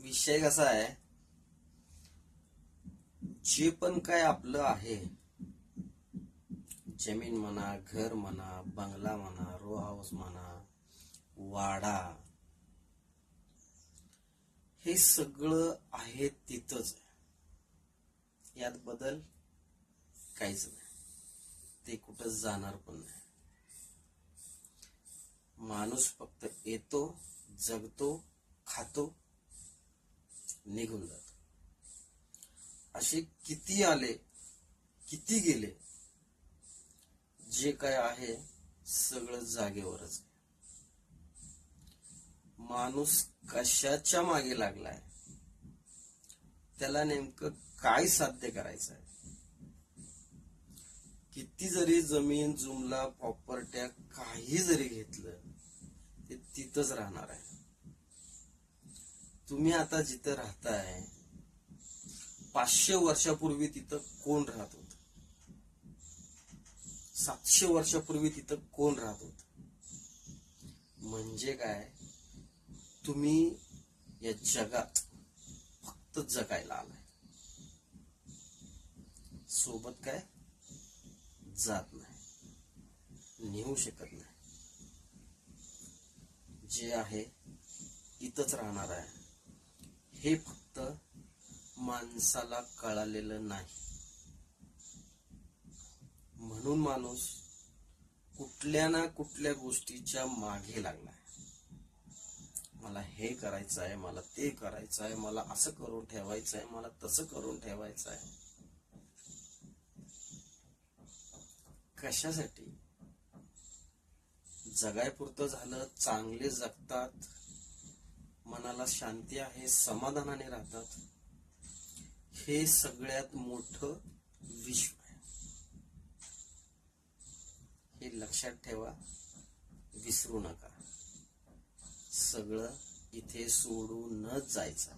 विषय कसा आहे, जे पण काय आपलं आहे, जमीन म्हणा, घर म्हणा, बंगला म्हणा, रो हाऊस म्हणा, वाडा, हे सगळं आहे तिथंच आहे. यात बदल काहीच नाही. ते कुठं जाणार पण नाही. माणूस फक्त येतो, जगतो, खातो, निघून जातो. असे किती आले, किती गेले, जे काय आहे सगळं जागेवरच. माणूस कशाच्या मागे लागलाय, त्याला नेमकं काय साध्य करायचं आहे. किती जरी जमीन जुमला प्रॉपर्ट्या काही जरी घेतलं, ते तिथंच राहणार आहे. तुम्ही आता जिथं राहताय, 500 वर्षापूर्वी तिथं कोण राहत होत, 700 वर्षापूर्वी तिथं कोण राहत होत. म्हणजे काय, तुम्ही या जगात फक्त जगायला आलाय, सोबत काय जात नाही, नेऊ शकत नाही. जे आहे इथंच राहणार आहे, हे फक्त माणसाला कळालेलं नाही. म्हणून माणूस कुठल्या ना कुठल्या गोष्टीच्या मागे लागलाय. मला हे करायचं आहे, मला ते करायचं आहे, मला असं करून ठेवायचं आहे, मला तसं करून ठेवायचं आहे. कशासाठी? जगायपुरतं झालं, चांगले जगतात, मनाला शांती आहे, समाधानाने राहतात. हे सगळ्यात मोठं विश्व आहे. हे लक्षात ठेवा, विसरू नका. सगळं इथे सोडूनच जायचं.